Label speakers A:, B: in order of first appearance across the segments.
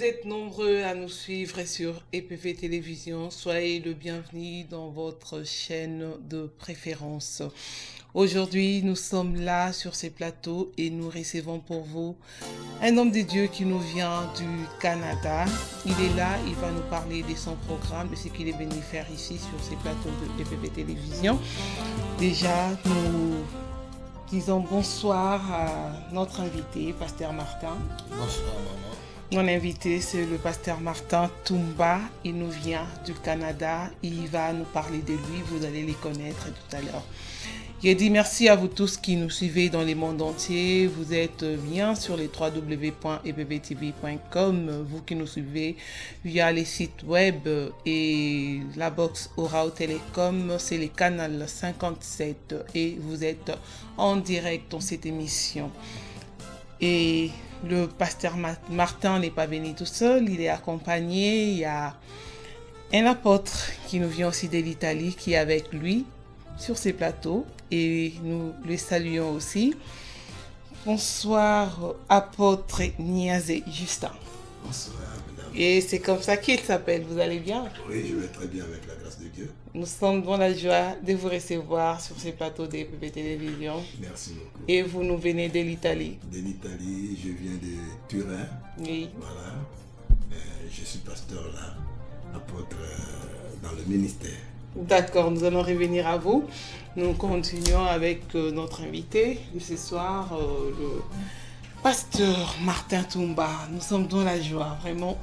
A: êtes nombreux à nous suivre sur EPV Télévision. Soyez le bienvenu dans votre chaîne de préférence. Aujourd'hui, nous sommes là sur ces plateaux et nous recevons pour vous un homme de Dieu qui nous vient du Canada. Il est là, il va nous parler de son programme, de ce qu'il est venu faire ici sur ces plateaux de EPV Télévision. Déjà, nous disons bonsoir à notre invité, Pasteur Martin.
B: Bonsoir, maman.
A: Mon invité, c'est le pasteur Martin Toumba. Il nous vient du Canada. Il va nous parler de lui. Vous allez les connaître tout à l'heure. Je dis merci à vous tous qui nous suivez dans le monde entier. Vous êtes bien sur les www.epvtv.com. Vous qui nous suivez via les sites web et la box Orao Télécom, c'est le canal 57 et vous êtes en direct dans cette émission. Et le pasteur Martin n'est pas venu tout seul, il est accompagné. Il y a un apôtre qui nous vient aussi de l'Italie qui est avec lui sur ces plateaux et nous le saluons aussi. Bonsoir, apôtre Niazé Justin.
B: Bonsoir, madame.
A: Et c'est comme ça qu'il s'appelle. Vous allez bien?
B: Oui, je vais très bien avec la grâce de Dieu.
A: Nous sommes dans la joie de vous recevoir sur ces plateaux d'EPV Télévision.
B: Merci beaucoup.
A: Et vous nous venez de l'Italie.
B: De l'Italie, je viens de Turin.
A: Oui.
B: Voilà. Je suis pasteur là, apôtre dans le ministère.
A: D'accord, nous allons revenir à vous. Nous continuons avec notre invité de ce soir, le pasteur Martin Toumba. Nous sommes dans la joie, vraiment.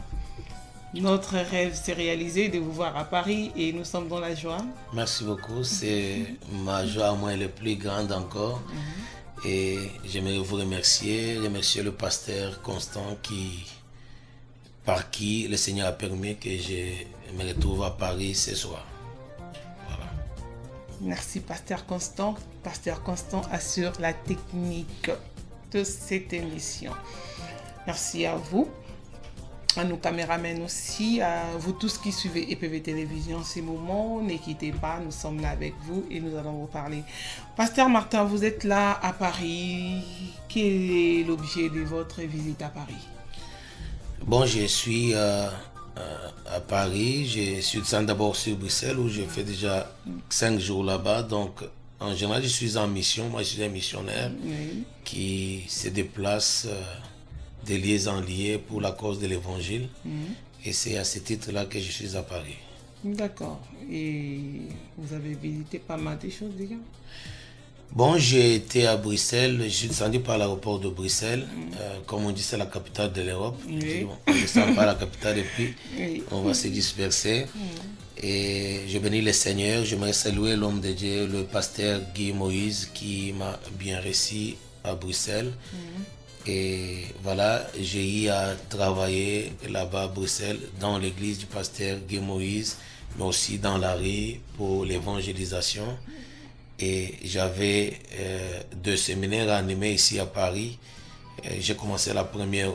A: Notre rêve s'est réalisé de vous voir à Paris et nous sommes dans la joie.
C: Merci beaucoup, c'est ma joie à moi le plus grande encore. Et j'aimerais vous remercier le pasteur Constant par qui le Seigneur a permis que je me retrouve à Paris ce soir. Voilà.
A: Merci Pasteur Constant. Pasteur Constant assure la technique de cette émission. Merci à vous, à nos caméramens aussi, à vous tous qui suivez EPV Télévision ces moments. Ne quittez pas, nous sommes là avec vous et nous allons vous parler. Pasteur Martin, vous êtes là à Paris. Quel est l'objet de votre visite à Paris?
C: Bon, je suis à Paris. Je suis d'abord sur Bruxelles où je fais déjà 5 jours là-bas. Donc, en général, je suis en mission. Moi, je suis un missionnaire qui se déplace de lieu en lieu pour la cause de l'évangile. Et c'est à ce titre-là que je suis à Paris.
A: D'accord. Et vous avez visité pas mal de choses déjà?
C: Bon, j'ai été à Bruxelles, je suis descendu par l'aéroport de Bruxelles. Comme on dit, c'est la capitale de l'Europe.
A: Oui.
C: On descend par la capitale et puis
A: Oui.
C: on va se disperser. Et je bénis le Seigneur, j'aimerais saluer l'homme de Dieu, le pasteur Guy Moïse, qui m'a bien reçu à Bruxelles. Et voilà, j'ai eu à travailler là-bas à Bruxelles, dans l'église du pasteur Guy Moïse, mais aussi dans la rue pour l'évangélisation. Et j'avais 2 séminaires animés ici à Paris. J'ai commencé le premier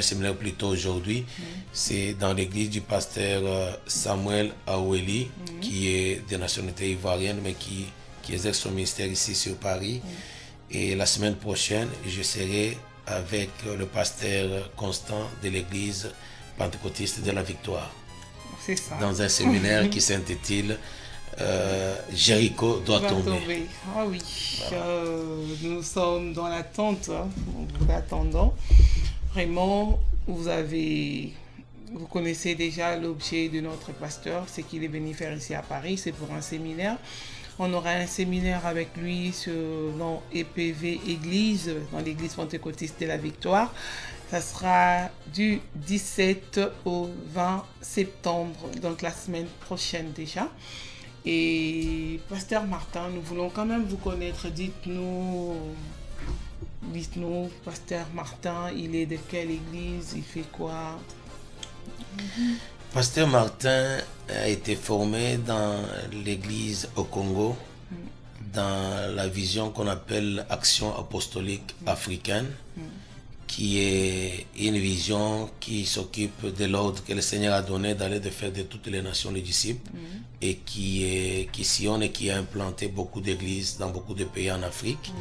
C: séminaire plutôt aujourd'hui. C'est dans l'église du pasteur Samuel Aweli, qui est de nationalité ivoirienne, mais qui exerce son ministère ici sur Paris. Et la semaine prochaine, je serai avec le pasteur Constant de l'église pentecôtiste de la Victoire.
A: C'est ça.
C: Dans un séminaire qui s'intitule Jéricho doit tomber.
A: Ah oui,
C: Voilà.
A: Nous sommes dans l'attente, hein. Nous attendons. Vraiment, vous connaissez déjà l'objet de notre pasteur, ce qu'il est venu faire ici à Paris, c'est pour un séminaire. On aura un séminaire avec lui dans EPV Église, dans l'église pentecôtiste de la Victoire. Ça sera du 17 au 20 septembre, donc la semaine prochaine déjà. Et pasteur Martin, nous voulons quand même vous connaître. Dites-nous, pasteur Martin, il est de quelle église, il fait quoi?
C: Pasteur Martin a été formé dans l'église au Congo, dans la vision qu'on appelle Action apostolique africaine, qui est une vision qui s'occupe de l'ordre que le Seigneur a donné d'aller de faire de toutes les nations les disciples et qui sillonne et qui a implanté beaucoup d'églises dans beaucoup de pays en Afrique.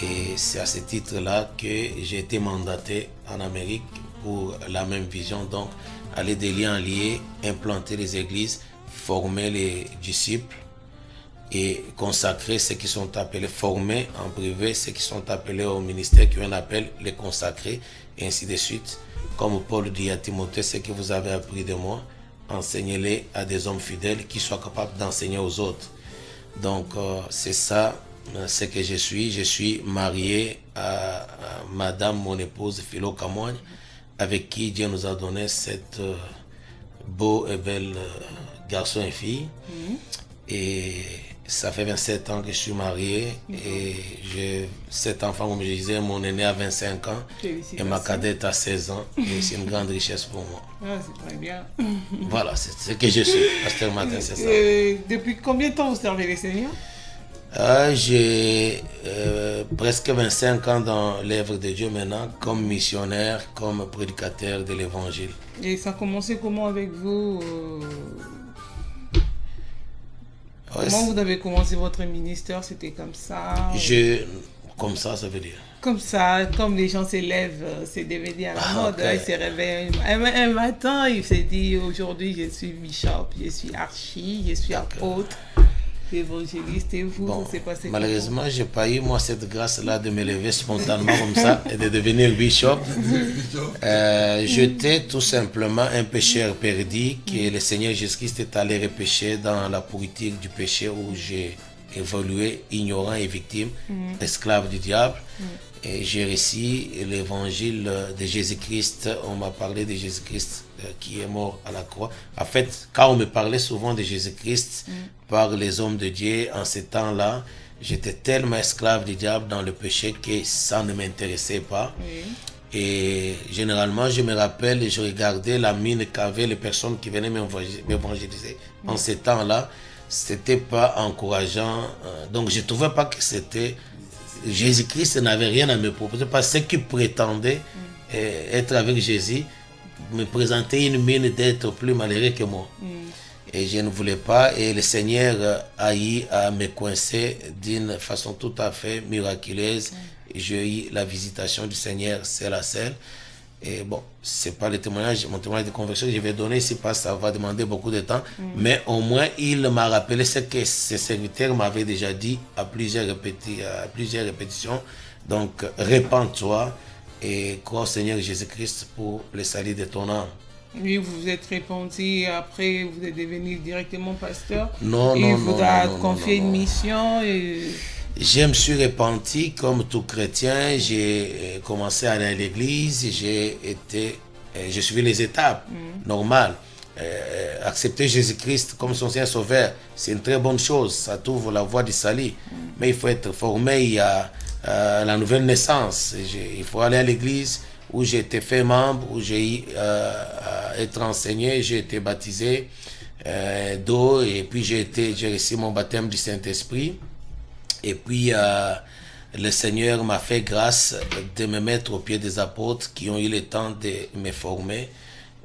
C: Et c'est à ce titre-là que j'ai été mandaté en Amérique pour la même vision. Donc, aller des liens en liés, implanter les églises, former les disciples et consacrer ceux qui sont appelés, former en privé ceux qui sont appelés au ministère, qui ont un appel, les consacrer, et ainsi de suite. Comme Paul dit à Timothée, ce que vous avez appris de moi, enseignez-les à des hommes fidèles qui soient capables d'enseigner aux autres. Donc, c'est ça ce que je suis. Je suis marié à Madame, mon épouse, Philo Camoigne, avec qui Dieu nous a donné cette beau et belle garçon et fille. Et ça fait 27 ans que je suis marié et j'ai 7 enfants, comme je disais, mon aîné a 25 ans et ma cadette a 16 ans. Et c'est une grande richesse pour moi.
A: Ah, c'est très bien.
C: Voilà, c'est ce que je suis. Pasteur Martin, c'est ça.
A: Depuis combien de temps vous servez les Seigneurs?
C: J'ai presque 25 ans dans l'œuvre de Dieu maintenant, comme missionnaire, comme prédicateur de l'évangile.
A: Et ça a commencé comment avec vous? Comment vous avez commencé votre ministère? C'était comme ça?
C: Comme ça veut dire?
A: Comme ça, comme les gens s'élèvent, c'est devenu à la mode.
C: Okay.
A: Il s'est réveillé un matin, il s'est dit aujourd'hui je suis bishop, je suis archi, je suis apôtre, évangéliste. Et vous,
C: Bon,
A: c'est passé
C: malheureusement, je n'ai pas eu moi cette grâce-là de me lever spontanément comme ça et de devenir bishop. J'étais tout simplement un pécheur perdu que le Seigneur Jésus-Christ est allé repêcher dans la pourriture du péché où j'ai évolué, ignorant et victime, esclave du diable. Et j'ai reçu l'évangile de Jésus-Christ. On m'a parlé de Jésus-Christ qui est mort à la croix. En fait, quand on me parlait souvent de Jésus-Christ par les hommes de Dieu, en ce temps-là, j'étais tellement esclave du diable dans le péché que ça ne m'intéressait pas. Et généralement, je me rappelle et je regardais la mine qu'avaient les personnes qui venaient m'évangéliser. En ce temps-là, c'était pas encourageant. Donc, je trouvais pas que c'était... Jésus-Christ n'avait rien à me proposer parce que ceux qui prétendaient être avec Jésus me présentaient une mine d'être plus malheureux que moi. Et je ne voulais pas, et le Seigneur a eu à me coincer d'une façon tout à fait miraculeuse. J'ai eu la visitation du Seigneur, c'est la seule. Et bon, c'est pas le témoignage, mon témoignage de conversion que je vais donner ici parce que ça va demander beaucoup de temps. Mais au moins, il m'a rappelé ce que ses serviteurs m'avaient déjà dit à plusieurs répétitions. Donc, répands-toi et crois au Seigneur Jésus-Christ pour le salut de ton âme.
A: Oui, vous vous êtes répandu, après vous êtes devenu directement pasteur.
C: Non,
A: et
C: non,
A: vous
C: non,
A: a
C: non,
A: confié
C: non,
A: une
C: non.
A: mission. Et...
C: Je me suis repenti comme tout chrétien. J'ai commencé à aller à l'église. J'ai suivi les étapes normales. Accepter Jésus-Christ comme son Seigneur Sauveur, c'est une très bonne chose. Ça t'ouvre la voie du salut. Mais il faut être formé. Il y a la nouvelle naissance. Il faut aller à l'église où j'ai été fait membre, où j'ai été enseigné, j'ai été baptisé d'eau et puis j'ai reçu mon baptême du Saint-Esprit. Et puis, le Seigneur m'a fait grâce de me mettre au pied des apôtres qui ont eu le temps de me former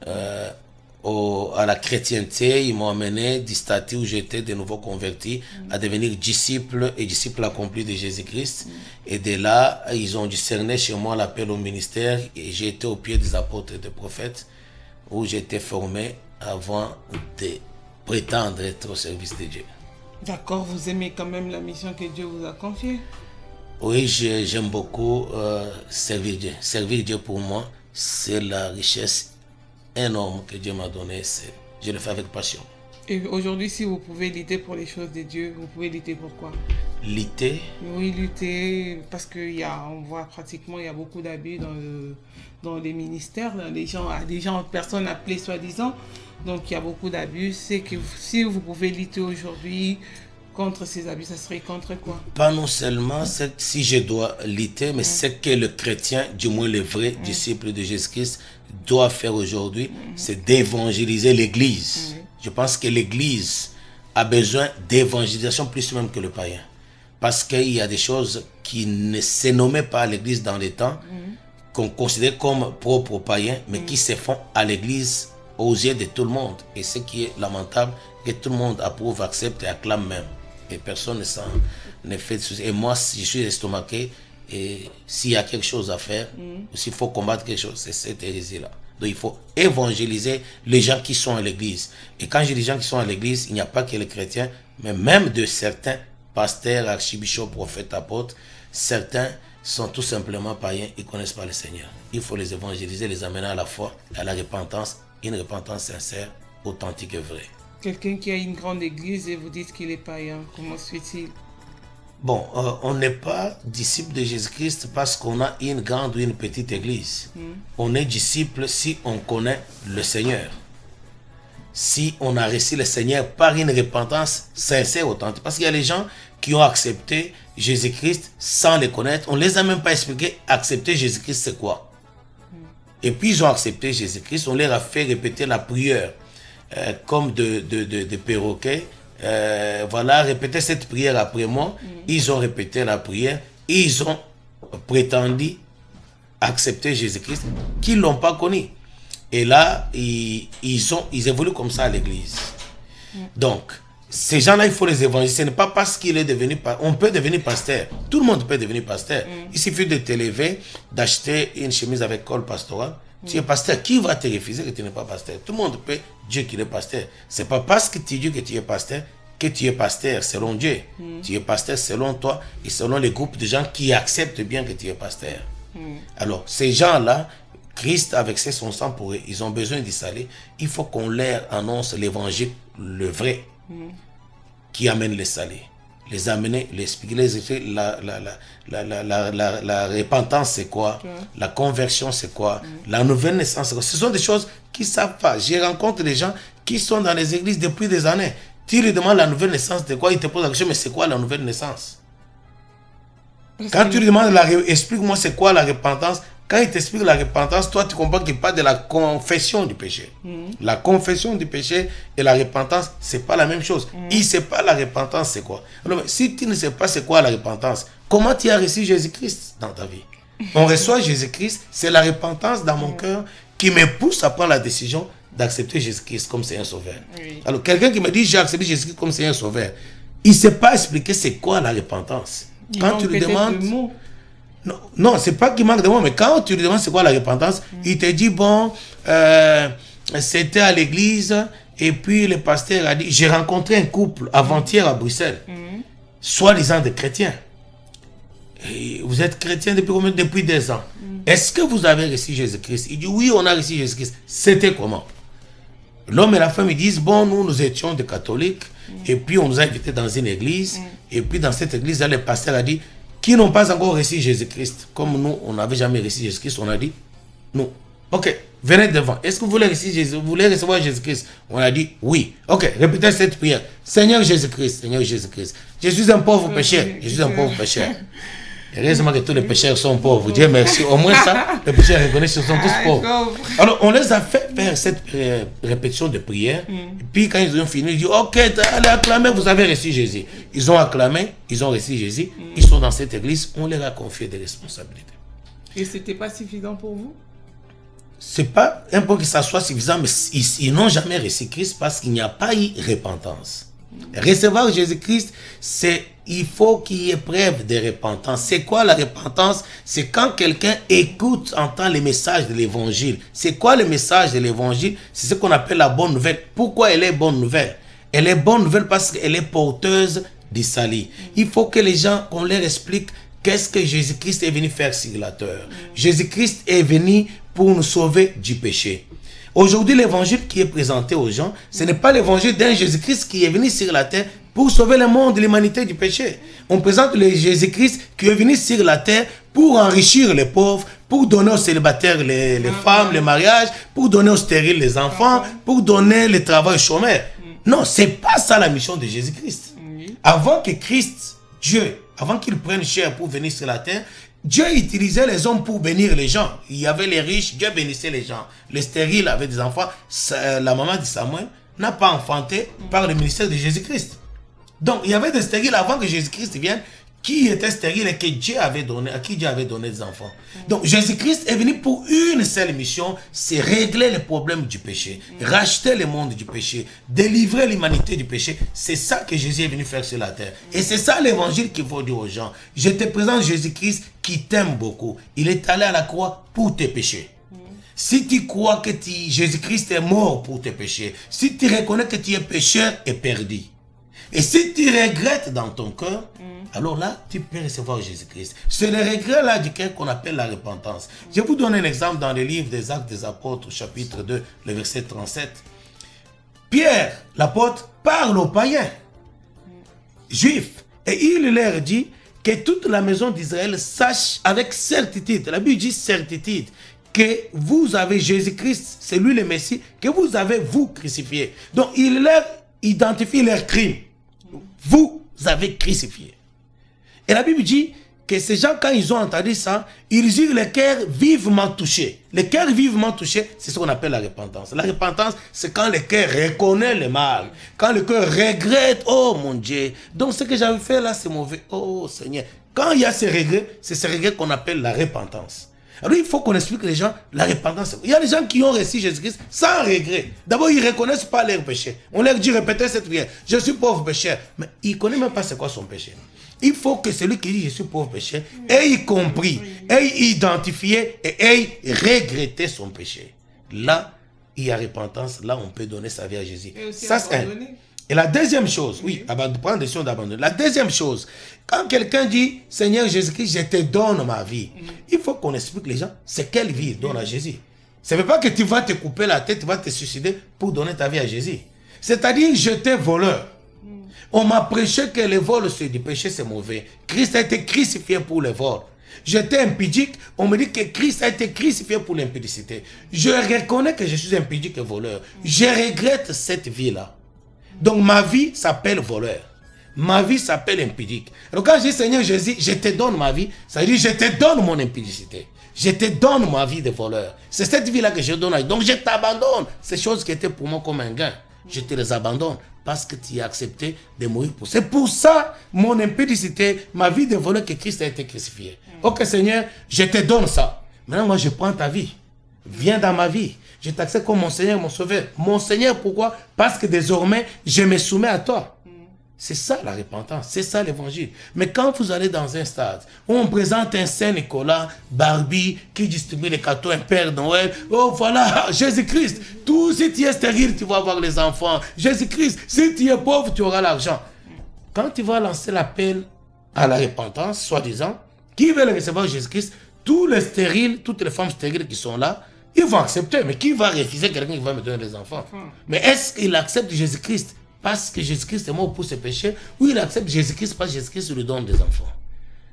C: à la chrétienté. Ils m'ont amené du statut où j'étais de nouveau converti à devenir disciple et disciple accompli de Jésus-Christ. Et de là, ils ont discerné chez moi l'appel au ministère et j'ai été au pied des apôtres et des prophètes où j'ai été formé avant de prétendre être au service de Dieu.
A: D'accord, vous aimez quand même la mission que Dieu vous a confiée?
C: Oui, j'aime beaucoup servir Dieu. Servir Dieu pour moi, c'est la richesse énorme que Dieu m'a donnée. Je le fais avec passion.
A: Et aujourd'hui, si vous pouvez lutter pour les choses de Dieu, vous pouvez lutter pour quoi?
C: Lutter?
A: Oui, lutter, parce qu'on voit pratiquement, il y a beaucoup d'abus dans les ministères, des gens, personnes appelées soi-disant. Donc il y a beaucoup d'abus. C'est que si vous pouvez lutter aujourd'hui contre ces abus, ça serait contre quoi? Pas
C: non seulement si je dois lutter, mais ce que le chrétien, du moins le vrai disciple de Jésus-Christ, doit faire aujourd'hui, c'est d'évangéliser l'Église. Je pense que l'Église a besoin d'évangélisation plus même que le païen. Parce qu'il y a des choses qui ne se nommaient pas à l'Église dans les temps, qu'on considère comme propres aux païens, mais qui se font à l'Église aux yeux de tout le monde. Et ce qui est lamentable, que tout le monde approuve, accepte et acclame même. Et personne ne fait de soucis. Et moi, si je suis estomaqué, Et s'il y a quelque chose à faire, s'il faut combattre quelque chose, c'est cette hérésie-là. Donc il faut évangéliser les gens qui sont à l'église. Et quand je dis les gens qui sont à l'église, il n'y a pas que les chrétiens, mais même de certains pasteurs, archibishops, prophètes, apôtres, certains sont tout simplement païens, ils ne connaissent pas le Seigneur. Il faut les évangéliser, les amener à la foi, à la repentance, une repentance sincère, authentique et vraie.
A: Quelqu'un qui a une grande église et vous dites qu'il est païen, comment se fait-il?
C: Bon, on n'est pas disciple de Jésus-Christ parce qu'on a une grande ou une petite église. On est disciple si on connaît le Seigneur. Si on a reçu le Seigneur par une repentance sincère, authentique. Parce qu'il y a les gens qui ont accepté Jésus-Christ sans le connaître. On ne les a même pas expliqué, accepter Jésus-Christ c'est quoi. Et puis ils ont accepté Jésus-Christ, on leur a fait répéter la prière comme de perroquets. Voilà, répétez cette prière après moi. Ils ont répété la prière. Ils ont prétendu accepter Jésus-Christ, qu'ils ne l'ont pas connu. Et là, ils évoluent comme ça à l'église. Donc, ces gens-là, il faut les évangéliser. Ce n'est pas parce qu'il est devenu pasteur. On peut devenir pasteur. Tout le monde peut devenir pasteur. Il suffit de te lever, d'acheter une chemise avec col pastoral. Tu es pasteur. Qui va te refuser que tu n'es pas pasteur? Tout le monde peut dire qu'il est pasteur. Ce n'est pas parce que tu dis que tu es pasteur que tu es pasteur selon Dieu. Tu es pasteur selon toi et selon les groupes de gens qui acceptent bien que tu es pasteur. Alors, ces gens-là, Christ a versé son sang pour eux. Ils ont besoin d'y saler. Il faut qu'on leur annonce l'évangile, le vrai, qui amène les salés. Les amener, les expliquer, les effets, la repentance c'est quoi, la conversion c'est quoi, la nouvelle naissance c'est quoi. Ce sont des choses qu'ils ne savent pas. J'ai rencontré des gens qui sont dans les églises depuis des années. Tu lui demandes la nouvelle naissance c'est quoi, il te pose la question, mais c'est quoi la nouvelle naissance? Quand tu lui demandes, explique-moi c'est quoi la repentance, quand il t'explique la repentance, toi tu comprends qu'il parle de la confession du péché. La confession du péché et la repentance, c'est pas la même chose. Il ne sait pas la repentance c'est quoi. Alors, si tu ne sais pas c'est quoi la repentance, comment tu as reçu Jésus-Christ dans ta vie? On reçoit Jésus-Christ, c'est la repentance dans mon cœur qui me pousse à prendre la décision d'accepter Jésus-Christ comme Seigneur Sauveur. Alors quelqu'un qui me dit j'ai accepté Jésus-Christ comme Seigneur Sauveur, il ne sait pas expliquer c'est quoi la repentance. Quand tu lui demandes... Non, c'est pas qu'il manque de mots, mais quand tu lui demandes c'est quoi la repentance, il te dit, bon, c'était à l'église, et puis le pasteur a dit, j'ai rencontré un couple avant-hier à Bruxelles, soi-disant des chrétiens. Et vous êtes chrétien depuis combien? Depuis 2 ans. Est-ce que vous avez reçu Jésus-Christ? Il dit, oui, on a reçu Jésus-Christ. C'était comment? L'homme et la femme, ils disent, bon, nous étions des catholiques, et puis on nous a invités dans une église, et puis dans cette église, là, le pasteur a dit, qui n'ont pas encore reçu Jésus-Christ. Comme nous, on n'avait jamais reçu Jésus-Christ, on a dit, nous. Ok, venez devant. Est-ce que vous voulez recevoir Jésus-Christ? On a dit, oui. Ok, répétez cette prière. Seigneur Jésus-Christ, Seigneur Jésus-Christ. Je suis un pauvre pécheur. Je suis un pauvre pécheur. Heureusement que tous les pécheurs sont pauvres. Dieu merci. Au moins ça, les pécheurs reconnaissent qu'ils sont tous pauvres. Alors, on les a fait faire cette répétition de prière. Et puis, quand ils ont fini, ils disent, ok, allez acclamer, vous avez reçu Jésus. Ils ont acclamé, ils ont reçu Jésus. Ils sont dans cette église, on leur a confié des responsabilités. Et
A: ce n'était pas suffisant pour vous?
C: Ce n'est pas un peu que ça soit suffisant, mais ils n'ont jamais reçu Christ parce qu'il n'y a pas eu repentance. Recevoir Jésus-Christ, il faut qu'il y ait preuve de repentance. C'est quoi la repentance? C'est quand quelqu'un écoute, entend les messages de l'évangile. C'est quoi le message de l'évangile? C'est ce qu'on appelle la bonne nouvelle. Pourquoi elle est bonne nouvelle? Elle est bonne nouvelle parce qu'elle est porteuse du salut. Il faut que les gens, qu'on leur explique qu'est-ce que Jésus-Christ est venu faire sur la terre. Jésus-Christ est venu pour nous sauver du péché. Aujourd'hui, l'évangile qui est présenté aux gens, ce n'est pas l'évangile d'un Jésus-Christ qui est venu sur la terre pour sauver le monde, l'humanité du péché. On présente le Jésus-Christ qui est venu sur la terre pour enrichir les pauvres, pour donner aux célibataires les femmes, les mariages, pour donner aux stériles les enfants, pour donner le travail aux chômeurs. Non, ce n'est pas ça la mission de Jésus-Christ. Avant que Christ, Dieu, avant qu'il prenne chair pour venir sur la terre, Dieu utilisait les hommes pour bénir les gens. Il y avait les riches, Dieu bénissait les gens. Les stériles avaient des enfants. La maman de Samuel n'a pas enfanté par le ministère de Jésus-Christ. Donc, il y avait des stériles avant que Jésus-Christ vienne qui était stérile et que Dieu avait donné, à qui Dieu avait donné des enfants. Donc Jésus-Christ est venu pour une seule mission, c'est régler les problèmes du péché, racheter le monde du péché, délivrer l'humanité du péché. C'est ça que Jésus est venu faire sur la terre. Et c'est ça l'évangile qu'il faut dire aux gens. Je te présente Jésus-Christ qui t'aime beaucoup. Il est allé à la croix pour tes péchés. Si tu crois que Jésus-Christ est mort pour tes péchés, si tu reconnais que tu es pécheur et perdu, et si tu regrettes dans ton cœur, alors là, tu peux recevoir Jésus-Christ. C'est le regret là du cœur qu'on appelle la repentance. Je vais vous donner un exemple dans le livre des Actes des Apôtres, chapitre 2, le verset 37. Pierre, l'apôtre, parle aux païens, juifs, et il leur dit que toute la maison d'Israël sache avec certitude, la Bible dit certitude, que vous avez Jésus-Christ, c'est lui le Messie, que vous avez vous crucifié. Donc il leur identifie leurs crimes. Vous avez crucifié. Et la Bible dit que ces gens, quand ils ont entendu ça, ils eurent le cœur vivement touché. Le cœur vivement touché, c'est ce qu'on appelle la repentance. La repentance, c'est quand le cœur reconnaît le mal. Quand le cœur regrette, oh mon Dieu, donc ce que j'avais fait là, c'est mauvais. Oh Seigneur. Quand il y a ce regret, c'est ce regret qu'on appelle la repentance. Alors il faut qu'on explique les gens la repentance. Il y a des gens qui ont reçu Jésus-Christ sans regret. D'abord, ils ne reconnaissent pas leur péché. On leur dit, répétez cette prière. Je suis pauvre pécheur. Mais ils ne connaissent même pas c'est quoi son péché. Il faut que celui qui dit je suis pauvre pécheur ait compris, ait identifié et ait regretté son péché. Là, il y a repentance. Là, on peut donner sa vie à Jésus. Ça, c'est un. Et la deuxième chose, oui, prendre décision d'abandonner. La deuxième chose, quand quelqu'un dit, Seigneur Jésus-Christ, je te donne ma vie, il faut qu'on explique les gens, c'est quelle vie il donne à Jésus. Ça ne veut pas que tu vas te couper la tête, tu vas te suicider pour donner ta vie à Jésus. C'est-à-dire, j'étais voleur. On m'a prêché que le vol, c'est du péché, c'est mauvais. Christ a été crucifié pour le vol. J'étais impudique, on me dit que Christ a été crucifié pour l'impudicité. Je reconnais que je suis impudique et voleur. Je regrette cette vie-là. Donc ma vie s'appelle voleur. Ma vie s'appelle impudique. Donc quand je dis Seigneur Jésus, je te donne ma vie, ça veut dire je te donne mon impudicité. Je te donne ma vie de voleur. C'est cette vie-là que je donne. Donc je t'abandonne. Ces choses qui étaient pour moi comme un gain, je te les abandonne parce que tu as accepté de mourir pour ça. C'est pour ça mon impudicité, ma vie de voleur que Christ a été crucifié. Ok Seigneur, je te donne ça. Maintenant moi je prends ta vie. Viens dans ma vie. Je t'accepte comme mon Seigneur, mon Sauveur. Mon Seigneur, pourquoi? Parce que désormais, je me soumets à toi. C'est ça la repentance, c'est ça l'évangile. Mais quand vous allez dans un stade où on présente un Saint-Nicolas, Barbie, qui distribue les cadeaux, un Père Noël, oh voilà, Jésus-Christ, tout, si tu es stérile, tu vas avoir les enfants. Jésus-Christ, si tu es pauvre, tu auras l'argent. Quand tu vas lancer l'appel à la repentance, soi-disant, qui veut recevoir Jésus-Christ, tous les stériles, toutes les femmes stériles qui sont là, ils vont accepter. Mais qui va refuser quelqu'un qui va me donner des enfants? Mais est-ce qu'il accepte Jésus-Christ parce que Jésus-Christ est mort pour ses péchés, ou il accepte Jésus-Christ parce que Jésus-Christ lui donne des enfants?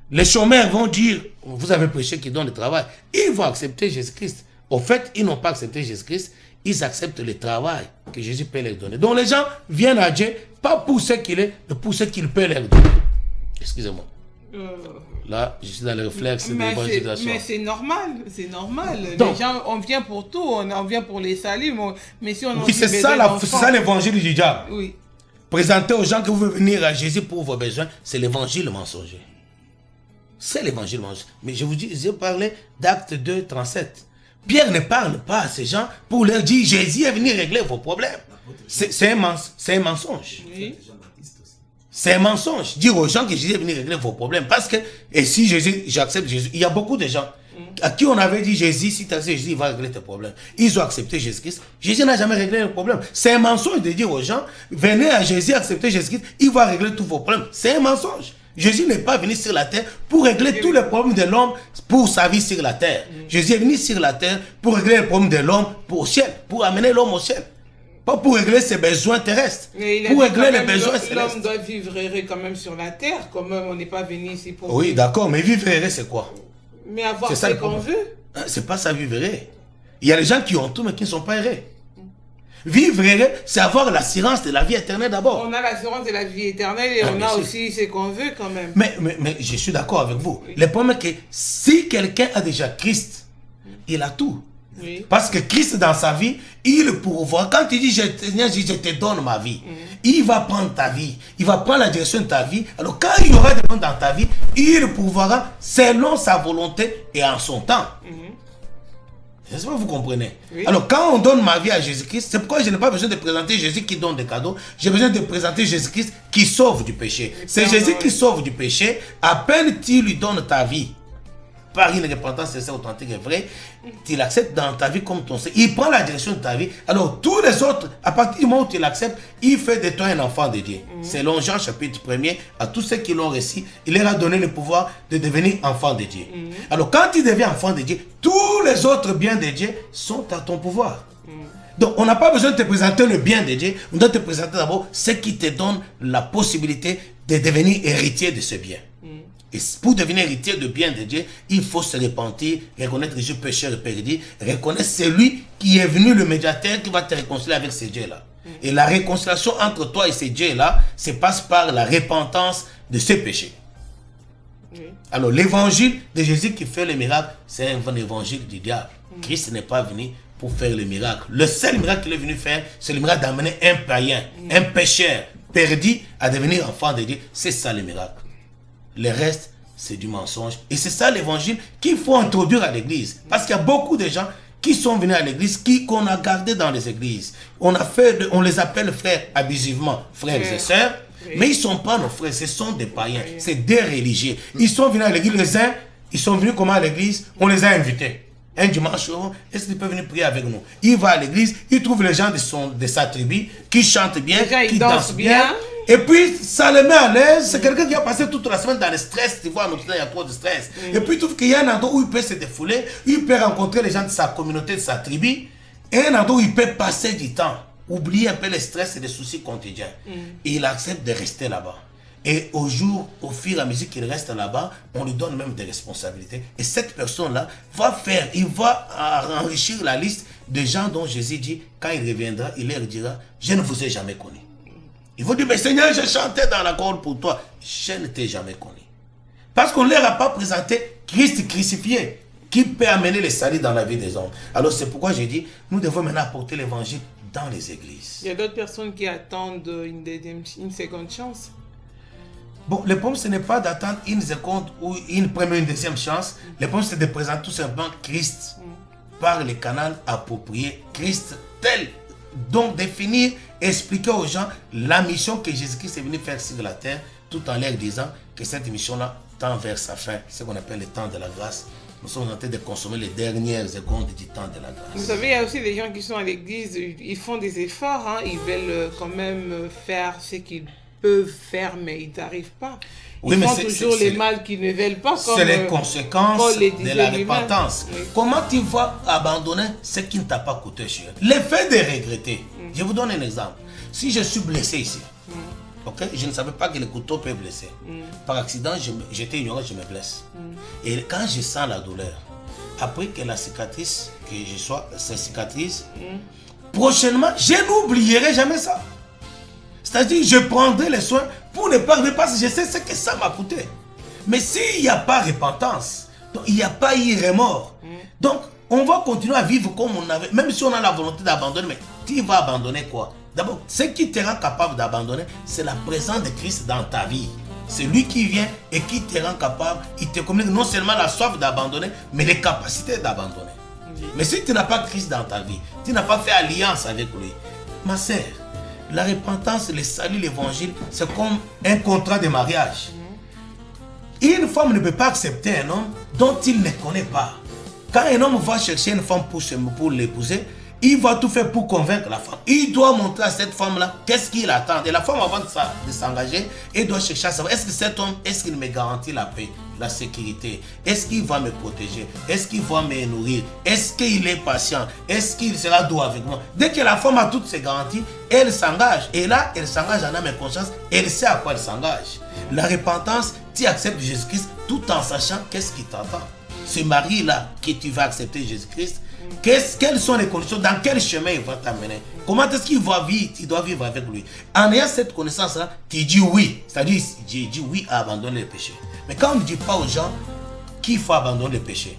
C: Les chômeurs vont dire, vous avez prêché qui donne le travail. Ils vont accepter Jésus-Christ. Au fait, ils n'ont pas accepté Jésus-Christ, ils acceptent le travail que Jésus peut leur donner. Donc les gens viennent à Dieu, pas pour ce qu'il est, mais pour ce qu'il peut leur donner. Excusez-moi. Là, je suis dans le réflexe de l'évangélisation.
A: Mais c'est normal, c'est normal. Donc, les gens, on vient pour tout, on vient pour les saluts, mais si on a...
C: Oui, c'est ça l'évangile du diable.
A: Oui.
C: Présenter aux gens que vous voulez venir à Jésus pour vos besoins, c'est l'évangile mensonger. C'est l'évangile mensonger. Mais je vous dis, je parlais d'Acte 2, 37. Pierre ne parle pas à ces gens pour leur dire, Jésus est venu régler vos problèmes. C'est un mensonge. Oui. C'est un mensonge. Dire aux gens que Jésus est venu régler vos problèmes. Parce que, et si Jésus, j'accepte Jésus, il y a beaucoup de gens à qui on avait dit Jésus, si tu as dit Jésus, il va régler tes problèmes. Ils ont accepté Jésus-Christ. Jésus n'a jamais réglé les problèmes. C'est un mensonge de dire aux gens, venez à Jésus, acceptez Jésus-Christ, il va régler tous vos problèmes. C'est un mensonge. Jésus n'est pas venu sur la terre pour régler tous les problèmes de l'homme pour sa vie sur la terre. Jésus est venu sur la terre pour régler les problèmes de l'homme au ciel, pour amener l'homme au ciel. Pas pour régler ses besoins terrestres. Pour régler les besoins célestes.
A: L'homme doit vivre heureux quand même sur la terre. Quand même, on n'est pas venu ici pour...
C: Oui, d'accord, mais vivre heureux, c'est quoi?
A: Mais avoir ce qu'on veut.
C: C'est pas ça, vivre heureux. Il y a des gens qui ont tout, mais qui ne sont pas heureux. Vivre heureux, c'est avoir l'assurance de la vie éternelle d'abord.
A: On a l'assurance de la vie éternelle et on a aussi ce qu'on veut quand même.
C: Mais je suis d'accord avec vous. Oui. Le problème est que si quelqu'un a déjà Christ, il a tout.
A: Oui.
C: Parce que Christ dans sa vie, il pourvoit. Quand il dit, Seigneur, je te donne ma vie, il va prendre ta vie, il va prendre la direction de ta vie. Alors quand il y aura des problèmes dans ta vie, il pourvoira selon sa volonté et en son temps. Est-ce que vous comprenez? Oui. Alors quand on donne ma vie à Jésus-Christ, c'est pourquoi je n'ai pas besoin de présenter Jésus qui donne des cadeaux. J'ai besoin de présenter Jésus-Christ qui sauve du péché. C'est Jésus qui sauve du péché. À peine tu lui donnes ta vie, par une repentance sincère, authentique et vraie, tu l'acceptes dans ta vie comme ton Seigneur. Il prend la direction de ta vie. Alors tous les autres, à partir du moment où tu l'acceptes, il fait de toi un enfant de Dieu. Selon Jean chapitre 1er, à tous ceux qui l'ont reçu, il leur a donné le pouvoir de devenir enfant de Dieu. Alors quand tu deviens enfant de Dieu, tous les autres biens de Dieu sont à ton pouvoir. Donc on n'a pas besoin de te présenter le bien de Dieu, on doit te présenter d'abord ce qui te donne la possibilité de devenir héritier de ce bien. Et pour devenir héritier de bien de Dieu, il faut se repentir, reconnaître que je suis pécheur et perdu, reconnaître celui qui est venu, le médiateur, qui va te réconcilier avec ces dieux-là. Et la réconciliation entre toi et ces dieux-là se passe par la repentance de ces péchés. Alors l'évangile de Jésus qui fait le miracle, c'est un évangile du diable. Christ n'est pas venu pour faire le miracle. Le seul miracle qu'il est venu faire, c'est le miracle d'amener un païen, un pécheur perdu à devenir enfant de Dieu. C'est ça le miracle. Le reste, c'est du mensonge. Et c'est ça l'évangile qu'il faut introduire à l'église. Parce qu'il y a beaucoup de gens qui sont venus à l'église, qu'on a gardés dans les églises. On les appelle frères abusivement, frères et sœurs. Mais ils ne sont pas nos frères, ce sont des païens. C'est des religieux. Ils sont venus à l'église, les uns, ils sont venus comment à l'église? On les a invités. Un dimanche, est-ce qu'ils peuvent venir prier avec nous? Il va à l'église, il trouve les gens de sa tribu qui chantent bien, qui dansent bien. Et puis, ça le met à l'aise. C'est quelqu'un qui a passé toute la semaine dans le stress. Tu vois, il y a trop de stress. Et puis, il trouve qu'il y a un endroit où il peut se défouler, il peut rencontrer les gens de sa communauté, de sa tribu, et un endroit où il peut passer du temps, oublier un peu le stress et les soucis quotidiens. Et il accepte de rester là-bas. Et au fur et à mesure qu'il reste là-bas, on lui donne même des responsabilités. Et cette personne-là il va enrichir la liste de gens dont Jésus dit, quand il reviendra, il leur dira, je ne vous ai jamais connu. Il vous dit, mais Seigneur, je chantais dans la chorale pour toi. Je ne t'ai jamais connu. Parce qu'on ne leur a pas présenté Christ crucifié, qui peut amener le salut dans la vie des hommes. Alors c'est pourquoi j'ai dit, nous devons maintenant apporter l'évangile dans les églises.
A: Il y a d'autres personnes qui attendent une seconde chance.
C: Bon, le problème, ce n'est pas d'attendre une seconde ou une première, une deuxième chance. Le problème, c'est de présenter tout simplement Christ par les canaux appropriés. Christ tel. Donc, définir, expliquer aux gens la mission que Jésus-Christ est venu faire sur la terre, tout en leur disant que cette mission-là tend vers sa fin. Ce qu'on appelle le temps de la grâce. Nous sommes en train de consommer les dernières secondes du temps de la grâce.
A: Vous savez, il y a aussi des gens qui sont à l'église, ils font des efforts, hein, ils veulent quand même faire ce qu'ils peuvent faire, mais ils n'arrivent pas. Ils font toujours les mal qu'ils ne veulent pas.
C: C'est les conséquences de la repentance. Oui. Comment tu vas abandonner ce qui ne t'a pas coûté cher? L'effet de regretter. Je vous donne un exemple. Si je suis blessé ici, okay, je ne savais pas que le couteau peut blesser. Par accident, j'étais ignorant, je me blesse. Et quand je sens la douleur, après que la cicatrice, que je sois, cette cicatrice, prochainement, je n'oublierai jamais ça. C'est-à-dire, je prendrai les soins pour ne pas regretter, parce que je sais ce que ça m'a coûté. Mais s'il n'y a pas repentance, donc il n'y a pas eu remords. Donc, on va continuer à vivre comme on avait, même si on a la volonté d'abandonner, mais tu vas abandonner quoi? D'abord, ce qui te rend capable d'abandonner, c'est la présence de Christ dans ta vie. C'est lui qui vient et qui te rend capable, il te communique non seulement la soif d'abandonner, mais les capacités d'abandonner. Mais si tu n'as pas Christ dans ta vie, tu n'as pas fait alliance avec lui, ma sœur, la repentance, le salut, l'évangile, c'est comme un contrat de mariage. Une femme ne peut pas accepter un homme dont il ne connaît pas. Quand un homme va chercher une femme pour l'épouser, il va tout faire pour convaincre la femme. Il doit montrer à cette femme-là qu'est-ce qu'il attend. Et la femme, avant de s'engager, elle doit chercher à savoir, est-ce que cet homme, est-ce qu'il me garantit la paix, la sécurité? Est-ce qu'il va me protéger? Est-ce qu'il va me nourrir? Est-ce qu'il est patient? Est-ce qu'il sera doux avec moi? Dès que la femme a toutes ces garanties, elle s'engage. Et là, elle s'engage en âme et conscience. Elle sait à quoi elle s'engage. La repentance, tu acceptes Jésus-Christ tout en sachant qu'est-ce qui t'attend. Ce mari-là, que tu vas accepter Jésus-Christ, quelles sont les conditions, dans quel chemin il va t'amener, comment est-ce qu'il va vivre, tu dois vivre avec lui. En ayant cette connaissance-là, tu dis oui, c'est-à-dire tu dis oui à abandonner le péché. Mais quand on ne dit pas aux gens qu'il faut abandonner le péché,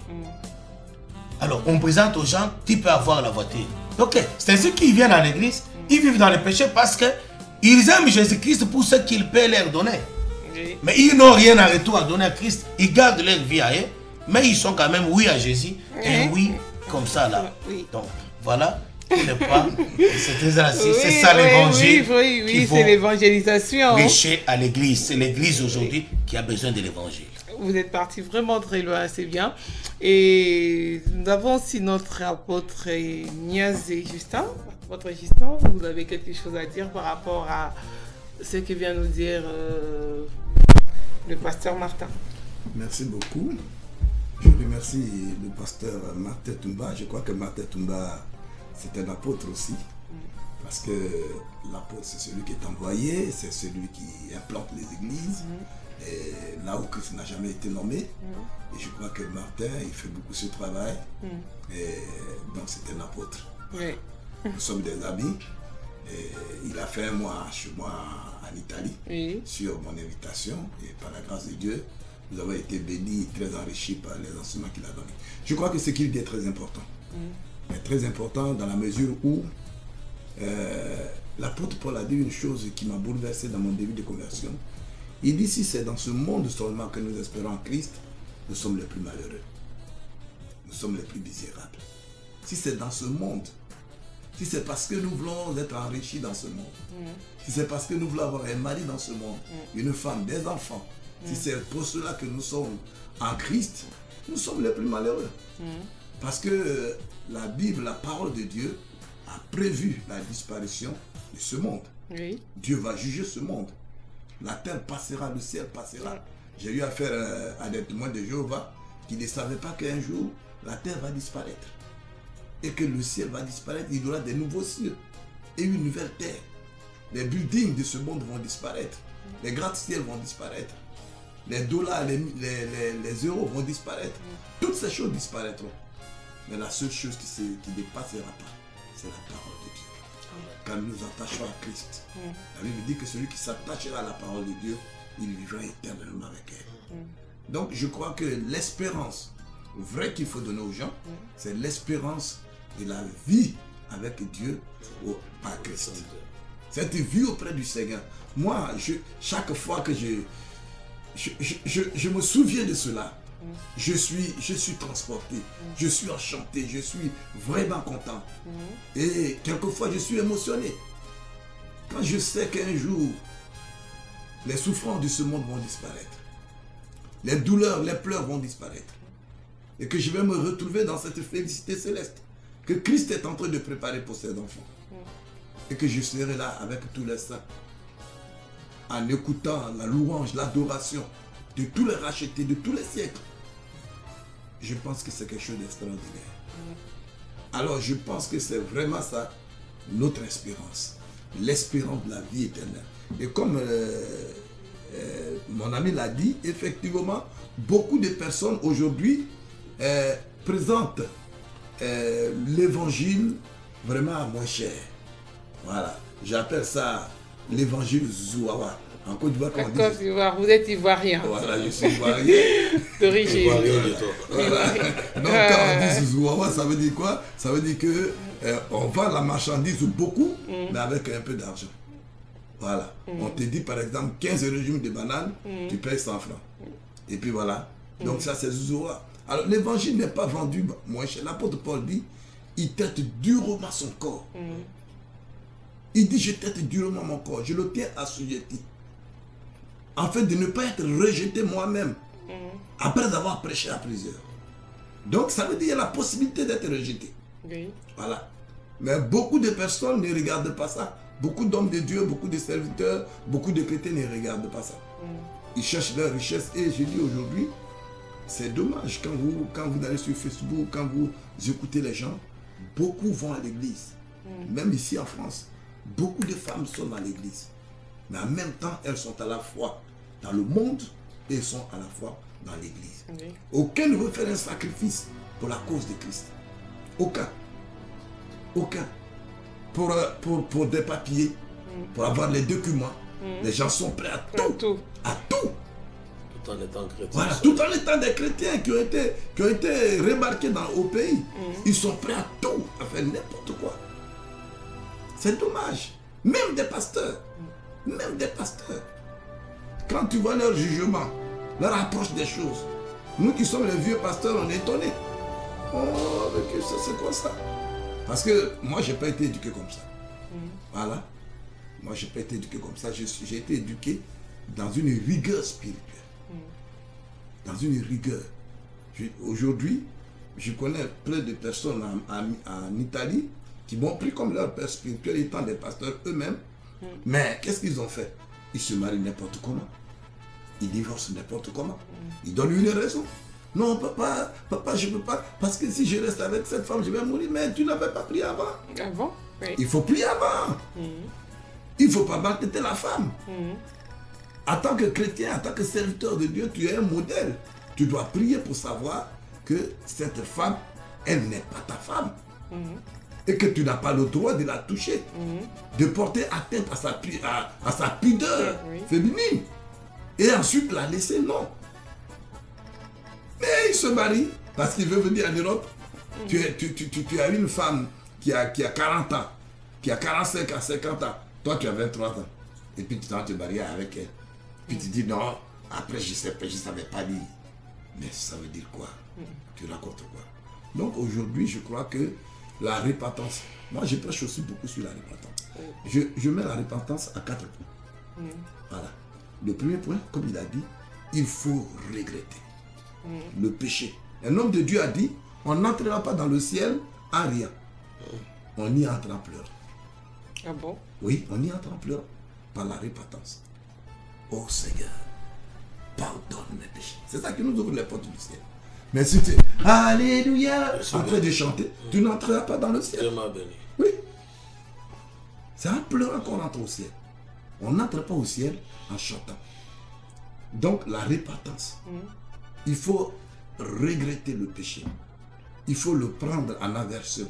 C: Alors, on présente aux gens, tu peux avoir la voiture. Ok, c'est ceux qui viennent à l'église, ils vivent dans le péché parce qu'ils aiment Jésus-Christ pour ce qu'il peut leur donner.
A: Oui.
C: Mais ils n'ont rien à retour à donner à Christ. Ils gardent leur vie à eux, mais ils sont quand même oui à Jésus et oui comme ça là.
A: Oui.
C: Donc, voilà. C'est ça
A: Oui,
C: l'évangile.
A: Oui, c'est l'évangélisation.
C: Prêcher à l'église. C'est l'église aujourd'hui qui a besoin de l'évangile.
A: Vous êtes parti vraiment très loin, c'est bien. Et nous avons aussi notre apôtre Niaz et Justin. Apôtre Justin, vous avez quelque chose à dire par rapport à ce que vient nous dire le pasteur Martin.
B: Merci beaucoup. Je remercie le pasteur Martin Toumba. Je crois que Martin Toumba, c'est un apôtre aussi. Parce que l'apôtre, c'est celui qui est envoyé, c'est celui qui implante les églises. Et là où Christ n'a jamais été nommé. Et je crois que Martin, il fait beaucoup ce travail. Et donc c'est un apôtre.
A: Oui.
B: Nous sommes des amis. Et il a fait un mois chez moi en Italie, sur mon invitation. Et par la grâce de Dieu, nous avons été bénis, très enrichis par les enseignements qu'il a donnés. Je crois que ce qu'il dit est très important. Mais très important dans la mesure où l'apôtre Paul a dit une chose qui m'a bouleversé dans mon début de conversion. Il dit, si c'est dans ce monde seulement que nous espérons en Christ, nous sommes les plus malheureux. Nous sommes les plus misérables. Si c'est dans ce monde, si c'est parce que nous voulons être enrichis dans ce monde, si c'est parce que nous voulons avoir un mari dans ce monde, une femme, des enfants, si c'est pour cela que nous sommes en Christ, nous sommes les plus malheureux. Parce que la Bible, la parole de Dieu, a prévu la disparition de ce monde. Dieu va juger ce monde. La terre passera, le ciel passera. J'ai eu affaire à des témoins de Jéhovah qui ne savaient pas qu'un jour, la terre va disparaître. Et que le ciel va disparaître, il y aura des nouveaux cieux et une nouvelle terre. Les buildings de ce monde vont disparaître. Les gratte-ciels vont disparaître. Les dollars, les euros vont disparaître. Toutes ces choses disparaîtront. Mais la seule chose qui ne dépassera pas, c'est la parole de Dieu. Quand nous nous attachons à Christ, la Bible dit que celui qui s'attachera à la parole de Dieu, il vivra éternellement avec elle. Donc je crois que l'espérance vraie qu'il faut donner aux gens, c'est l'espérance de la vie avec Dieu par Christ. Cette vie auprès du Seigneur. Moi, chaque fois que je me souviens de cela, je suis transporté, je suis enchanté, je suis vraiment content. Et quelquefois, je suis émotionné. Quand je sais qu'un jour, les souffrances de ce monde vont disparaître. Les douleurs, les pleurs vont disparaître. Et que je vais me retrouver dans cette félicité céleste que Christ est en train de préparer pour ses enfants. Et que je serai là avec tous les saints, en écoutant la louange, l'adoration de tous les rachetés, de tous les siècles. Je pense que c'est quelque chose d'extraordinaire. Alors je pense que c'est vraiment ça, notre espérance. L'espérance de la vie éternelle. Et comme mon ami l'a dit, effectivement, beaucoup de personnes aujourd'hui présentent l'évangile vraiment à moins cher. Voilà, j'appelle ça l'évangile Zouawa. En Côte d'Ivoire,
A: on dit... Vous êtes ivoirien.
B: Voilà, je suis ivoirien.
A: D'origine.
B: Voilà. Donc quand on dit Zouawa, ça veut dire quoi? Ça veut dire que on vend la marchandise beaucoup, mais avec un peu d'argent. Voilà. On te dit par exemple 15 régimes de bananes, tu payes 100 francs. Et puis voilà. Donc ça c'est Zouawa. Alors l'évangile n'est pas vendu moins cher. L'apôtre Paul dit, il traite durement son corps. Il dit, je traite durement mon corps, je le tiens assujetti. Afin de ne pas être rejeté moi-même, après avoir prêché à plusieurs. Donc ça veut dire qu'il y a la possibilité d'être rejeté. Voilà. Mais beaucoup de personnes ne regardent pas ça. Beaucoup d'hommes de Dieu, beaucoup de serviteurs, beaucoup de chrétiens ne regardent pas ça. Ils cherchent leur richesse. Et je dis aujourd'hui, c'est dommage quand vous allez sur Facebook, quand vous écoutez les gens, beaucoup vont à l'église. Même ici en France, beaucoup de femmes sont dans l'église. Mais en même temps, elles sont à la fois dans le monde et sont à la fois dans l'église. Aucun ne veut faire un sacrifice pour la cause de Christ. Aucun. Aucun. Pour des papiers, pour avoir les documents, les gens sont prêts à tout. À tout.
C: Tout en étant chrétiens.
B: Voilà, tout en étant des chrétiens qui ont été remarqués au pays. Ils sont prêts à tout, à faire n'importe quoi. C'est dommage. Même des pasteurs. Même des pasteurs. Quand tu vois leur jugement, leur approche des choses, nous qui sommes les vieux pasteurs, on est étonnés. Oh, mais c'est quoi ça? Parce que moi, je n'ai pas été éduqué comme ça. Voilà. Moi, je n'ai pas été éduqué comme ça. J'ai été éduqué dans une rigueur spirituelle. Dans une rigueur. Aujourd'hui, je connais plein de personnes en Italie qui m'ont pris comme leur père spirituel étant des pasteurs eux-mêmes. Mais qu'est-ce qu'ils ont fait? Ils se marient n'importe comment. Ils divorcent n'importe comment. Ils donnent une raison. Non, papa, je ne peux pas. Parce que si je reste avec cette femme, je vais mourir. Mais tu n'avais pas prié avant.
A: Avant? Oui.
B: Il faut prier avant. Il ne faut pas maltraiter la femme. En tant que chrétien, en tant que serviteur de Dieu, tu es un modèle. Tu dois prier pour savoir que cette femme, elle n'est pas ta femme. Et que tu n'as pas le droit de la toucher. De porter atteinte à sa pudeur féminine. Et ensuite la laisser, non. Mais il se marie parce qu'il veut venir en Europe. Tu as une femme qui a 40 ans, qui a 45 à 50 ans. Toi, tu as 23 ans. Et puis tu t'en te marier avec elle. Puis tu dis non, après je ne savais pas dire. Mais ça veut dire quoi? Tu racontes quoi? Donc aujourd'hui, je crois que la repentance, moi je prêche aussi beaucoup sur la repentance. Je mets la repentance à 4 points. Voilà. Le premier point, comme il a dit, il faut regretter le péché. Un homme de Dieu a dit, on n'entrera pas dans le ciel en rien. On y entre en pleurant.
A: Ah bon?
B: Oui, on y entre en pleurant par la repentance. Oh Seigneur, pardonne mes péchés. C'est ça qui nous ouvre les portes du ciel. Mais si tu es Alléluia en train de chanter, tu n'entreras pas dans le ciel.
C: Dieu m'a béni.
B: Oui. C'est en pleurant qu'on entre au ciel. On n'entre pas au ciel en chantant. Donc la repentance. Il faut regretter le péché. Il faut le prendre en aversion.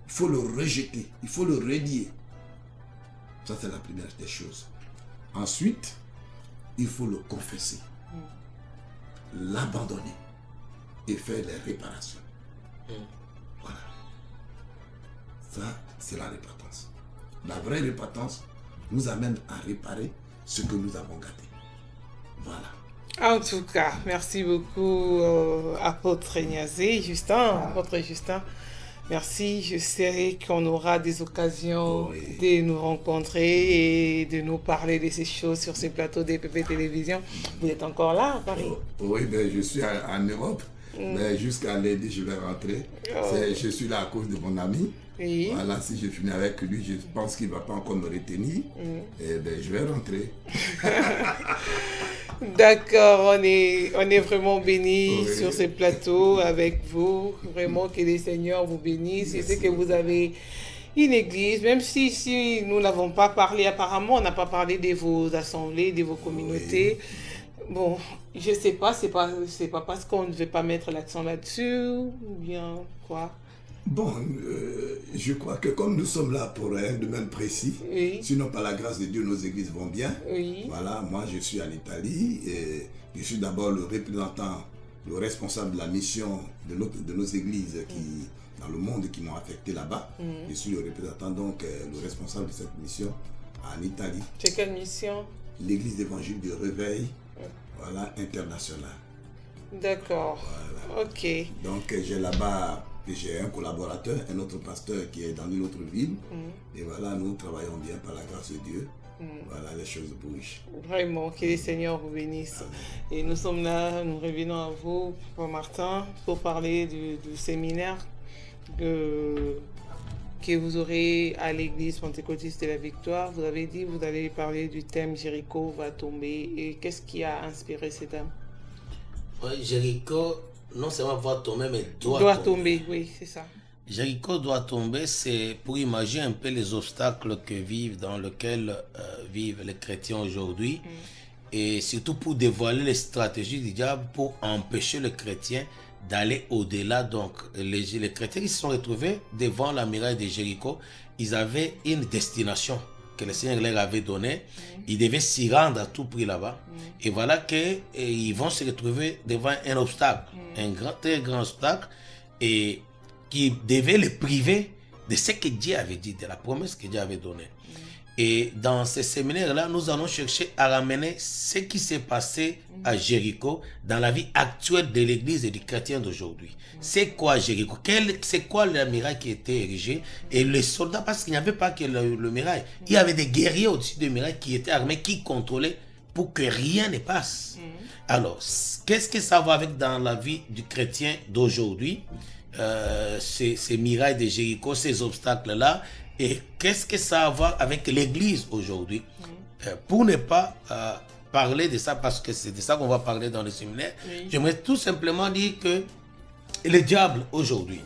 B: Il faut le rejeter. Il faut le renier. Ça, c'est la première des choses. Ensuite, il faut le confesser. L'abandonner. Et faire les réparations. Voilà. Ça, c'est la repentance. La vraie repentance nous amène à réparer ce que nous avons gâté. Voilà.
A: En tout cas, merci beaucoup, apôtre Niazé, apôtre Justin. Merci, je sais qu'on aura des occasions de nous rencontrer et de nous parler de ces choses sur ce plateau d'EPP Télévision. Vous êtes encore là à Paris?
B: Oui, ben, je suis en Europe, mais jusqu'à lundi, je vais rentrer. Je suis là à cause de mon ami. Oui. Voilà, si je finis avec lui, je pense qu'il ne va pas encore me retenir. Et ben, je vais rentrer.
A: D'accord, on est vraiment bénis sur ce plateau avec vous. Vraiment que le Seigneur vous bénisse. Je sais que vous avez une église, même si nous n'avons pas parlé, apparemment, on n'a pas parlé de vos assemblées, de vos communautés. Bon, je ne sais pas, c'est pas parce qu'on ne veut pas mettre l'accent là-dessus, ou bien quoi?
B: Bon, je crois que comme nous sommes là pour un domaine précis, sinon par la grâce de Dieu, nos églises vont bien. Voilà, moi je suis en Italie et je suis d'abord le représentant, le responsable de la mission de nos églises qui, dans le monde qui m'ont affecté là-bas. Je suis le représentant, donc le responsable de cette mission en Italie.
A: C'est quelle mission?
B: L'église évangile de Réveil, voilà, internationale.
A: D'accord, voilà. Ok.
B: Donc j'ai là-bas... J'ai un collaborateur, un autre pasteur qui est dans une autre ville. Et voilà, nous travaillons bien par la grâce de Dieu. Voilà, les choses bougent.
A: Vraiment, que le Seigneur vous bénisse. Et nous sommes là, nous revenons à vous, Père Martin, pour parler du séminaire que vous aurez à l'église pentecôtiste de la Victoire. Vous avez dit, vous allez parler du thème Jéricho va tomber. Et qu'est-ce qui a inspiré ce thème?
C: Oui, Jéricho, non seulement va tomber, mais doit tomber.
A: Oui, c'est ça.
C: Jéricho doit tomber, c'est pour imaginer un peu les obstacles dans lesquels vivent les chrétiens aujourd'hui. Et surtout pour dévoiler les stratégies du diable pour empêcher les chrétiens d'aller au-delà. Donc, les chrétiens qui se sont retrouvés devant la muraille de Jéricho, ils avaient une destination que le Seigneur leur avait donné, ils devaient s'y rendre à tout prix là-bas. Et voilà qu'ils vont se retrouver devant un obstacle, un très grand obstacle, et qui devait les priver de ce que Dieu avait dit, de la promesse que Dieu avait donnée. Et dans ces séminaires-là, nous allons chercher à ramener ce qui s'est passé à Jéricho dans la vie actuelle de l'Église et du chrétien d'aujourd'hui. C'est quoi Jéricho? C'est quoi le muraille qui était érigé? Et les soldats, parce qu'il n'y avait pas que le muraille, il y avait des guerriers au-dessus du muraille qui étaient armés, qui contrôlaient pour que rien ne passe. Alors, qu'est-ce que ça va avec dans la vie du chrétien d'aujourd'hui? Ces murailles de Jéricho, ces obstacles-là, et qu'est-ce que ça a à voir avec l'Église aujourd'hui? Pour ne pas parler de ça, parce que c'est de ça qu'on va parler dans le séminaire, j'aimerais tout simplement dire que le diable aujourd'hui,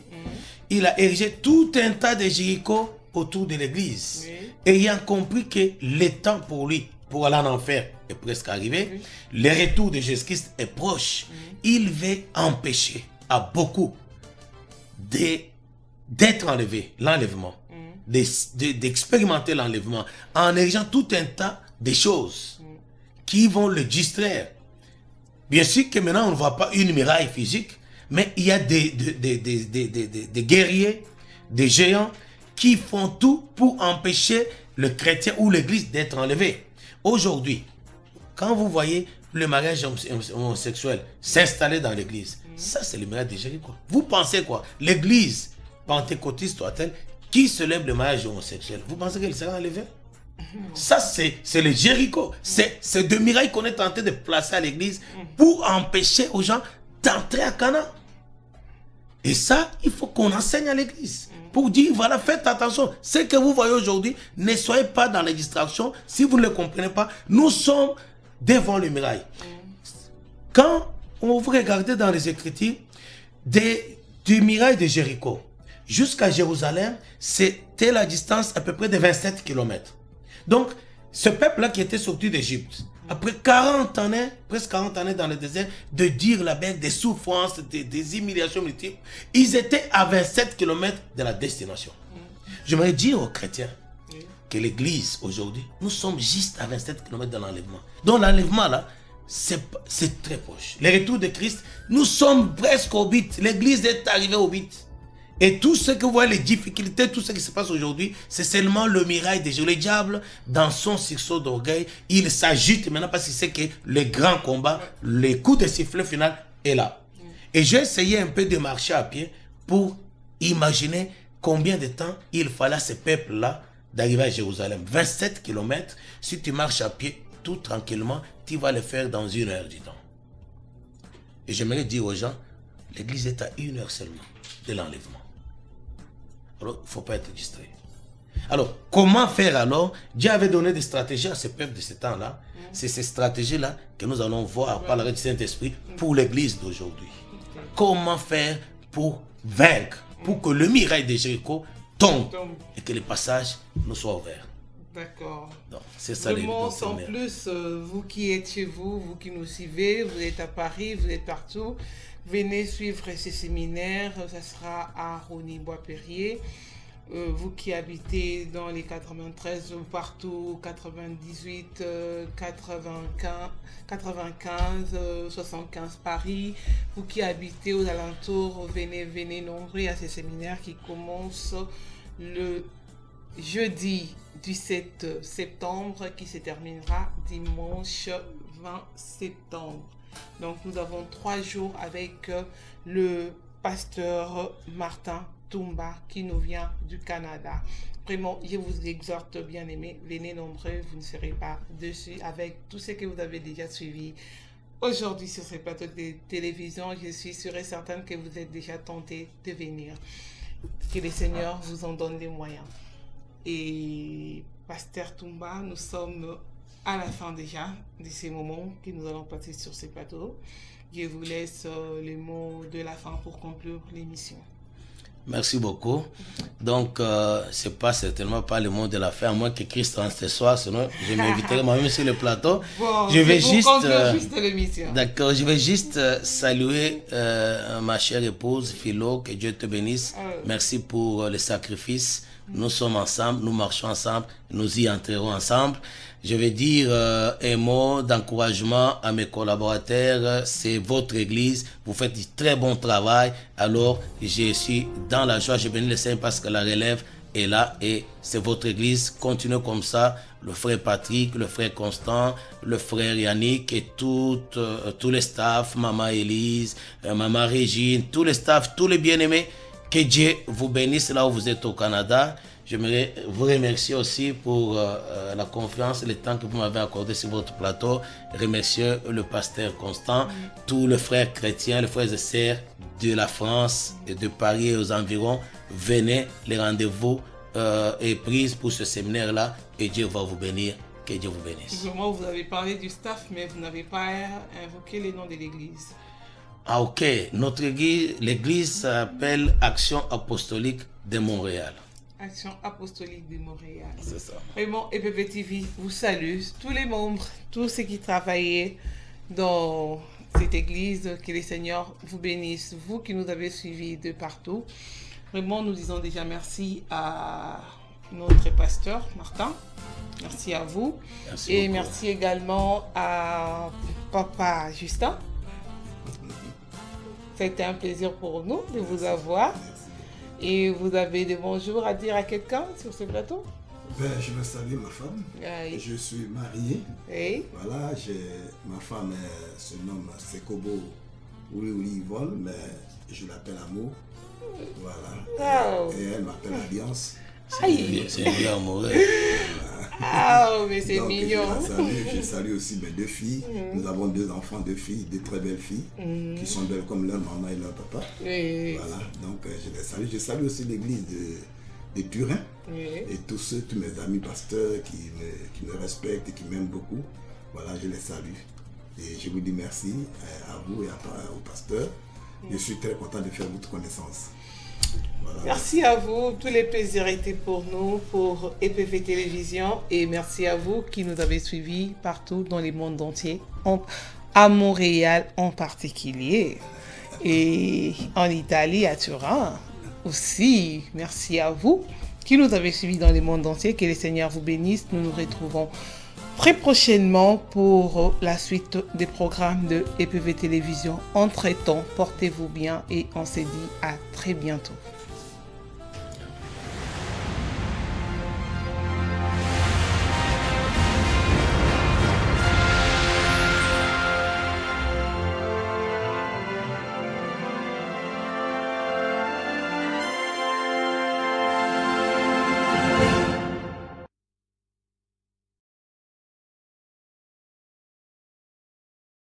C: il a érigé tout un tas de Jéricho autour de l'Église, ayant compris que le temps pour lui, pour aller en enfer, est presque arrivé, le retour de Jésus-Christ est proche. Il veut empêcher à beaucoup d'être enlevé, l'enlèvement, d'expérimenter l'enlèvement, en érigeant tout un tas de choses qui vont le distraire. Bien sûr que maintenant on ne voit pas une muraille physique, mais il y a des guerriers, des géants qui font tout pour empêcher le chrétien ou l'église d'être enlevé. Aujourd'hui, quand vous voyez le mariage homosexuel s'installer dans l'église, ça c'est le mariage de Jéricho. Vous pensez quoi? L'église pentecôtiste soit-elle qui se lève le mariage homosexuel, vous pensez qu'elle sera enlevée? Ça c'est le Jéricho. C'est de murailles qu'on est tenté de placer à l'église pour empêcher aux gens d'entrer à Canaan. Et ça, il faut qu'on enseigne à l'église. Pour dire, voilà, faites attention. Ce que vous voyez aujourd'hui, ne soyez pas dans les distractions. Si vous ne le comprenez pas, nous sommes devant le muraille. Quand on vous regardez dans les Écritures, du muraille de Jéricho jusqu'à Jérusalem, c'était la distance à peu près de 27 km. Donc, ce peuple-là qui était sorti d'Égypte, après 40 années, presque 40 années dans le désert, de dire la bête, des souffrances, des humiliations multiples, ils étaient à 27 km de la destination. J'aimerais dire aux chrétiens que l'église aujourd'hui, nous sommes juste à 27 km de l'enlèvement. Donc l'enlèvement là, c'est très proche. Le retour de Christ, nous sommes presque au but. L'église est arrivée au but. Et tout ce que vous voyez, les difficultés, tout ce qui se passe aujourd'hui, c'est seulement le miracle de Dieu. Le diable, dans son sursaut d'orgueil, il s'agite maintenant parce qu'il sait que le grand combat, le coup de sifflet final est là. Et j'ai essayé un peu de marcher à pied pour imaginer combien de temps il fallait à ce peuple-là d'arriver à Jérusalem. 27 km, si tu marches à pied tout tranquillement, tu vas le faire dans 1 heure du temps. Et j'aimerais dire aux gens, l'église est à 1 heure seulement de l'enlèvement. Alors, il ne faut pas être distrait. Alors, comment faire alors? Dieu avait donné des stratégies à ce peuple de ce temps-là. C'est ces stratégies-là que nous allons voir par l'arrêt du Saint-Esprit pour l'église d'aujourd'hui. Comment faire pour vaincre, pour que le miracle de Jéricho tombe et que les passages nous soient ouverts.
A: D'accord.
C: C'est ça.
A: Vraiment, sans plus, vous qui êtes chez vous, vous qui nous suivez, vous êtes à Paris, vous êtes partout, venez suivre ces séminaires, ça sera à Rosny-Bois-Perrier. Vous qui habitez dans les 93 ou partout, 98, 95, 75 Paris, vous qui habitez aux alentours, venez nombreux à ces séminaires qui commencent le jeudi 17 septembre qui se terminera dimanche 20 septembre. Donc nous avons 3 jours avec le pasteur Martin Toumba qui nous vient du Canada. Vraiment, je vous exhorte, bien aimés, venez nombreux, vous ne serez pas déçus avec tout ce que vous avez déjà suivi aujourd'hui sur ce plateau de télévision. Je suis sûre et certaine que vous êtes déjà tentés de venir. Que le Seigneur vous en donne les moyens. Et pasteur Toumba, nous sommes à la fin déjà de ces moments que nous allons passer sur ce plateau. Je vous laisse les mots de la fin pour conclure l'émission.
C: Merci beaucoup. Donc, c'est pas certainement pas le mot de la fin, à moins que Christ rentre ce soir, sinon je m'inviterai moi-même sur le plateau.
A: Bon,
C: je vais juste,
A: l'émission.
C: D'accord, je vais juste saluer ma chère épouse Philo, que Dieu te bénisse. Merci pour le sacrifice. Nous sommes ensemble, nous marchons ensemble, nous y entrerons ensemble. Je vais dire un mot d'encouragement à mes collaborateurs. C'est votre église. Vous faites du très bon travail. Alors, je suis dans la joie. Je bénis le Seigneur parce que la relève est là et c'est votre église. Continuez comme ça. Le frère Patrick, le frère Constant, le frère Yannick et tous les staffs, Maman Élise, Maman Régine, tous les staffs, tous les bien-aimés. Que Dieu vous bénisse là où vous êtes au Canada. J'aimerais vous remercier aussi pour la confiance et le temps que vous m'avez accordé sur votre plateau. Remercier le pasteur Constant, tous les frères chrétiens, les frères et sœurs de la France et de Paris et aux environs. Venez, les rendez-vous est pris pour ce séminaire-là et Dieu va vous bénir. Que Dieu vous bénisse.
A: Vous avez parlé du staff, mais vous n'avez pas invoqué les noms de l'église.
C: Ah ok, notre église, l'église s'appelle Action Apostolique de Montréal.
A: Action Apostolique de Montréal.
C: C'est ça.
A: Vraiment, EPV TV vous salue, tous les membres, tous ceux qui travaillaient dans cette église, que le Seigneur vous bénisse, vous qui nous avez suivis de partout. Vraiment, nous disons déjà merci à notre pasteur Martin. Merci à vous.
C: Merci
A: et
C: beaucoup.
A: merci également à Papa Justin. C'était un plaisir pour nous de vous avoir. Et vous avez des bonjours à dire à quelqu'un sur ce plateau?
B: Je veux saluer ma femme.
A: Oui.
B: Je suis marié.
A: Oui.
B: Voilà, ma femme se nomme Sekobo Uri-Uri-Yvonne, mais je l'appelle Amour. Voilà.
A: Oh.
B: Et elle m'appelle Alliance.
C: C'est bien amoureux.
A: Ah, mais c'est
B: Donc,
A: mignon.
B: Je salue aussi mes deux filles. Nous avons deux enfants, deux filles, deux très belles filles, qui sont belles comme leur maman et leur papa.
A: Oui.
B: Voilà, donc je les salue. Je salue aussi l'église de Turin.
A: Oui.
B: Et tous mes amis pasteurs qui me respectent et qui m'aiment beaucoup. Voilà, je les salue. Et je vous dis merci à vous et au pasteur. Je suis très content de faire votre connaissance. Voilà.
A: Merci à vous. Tous les plaisirs étaient pour nous, pour EPV Télévision. Et merci à vous qui nous avez suivis partout dans le monde entier, à Montréal en particulier. Et en Italie, à Turin aussi. Merci à vous qui nous avez suivis dans le monde entier. Que le Seigneur vous bénisse. Nous nous retrouvons très prochainement pour la suite des programmes de EPV Télévision. Entre-temps, portez-vous bien et on se dit à très bientôt.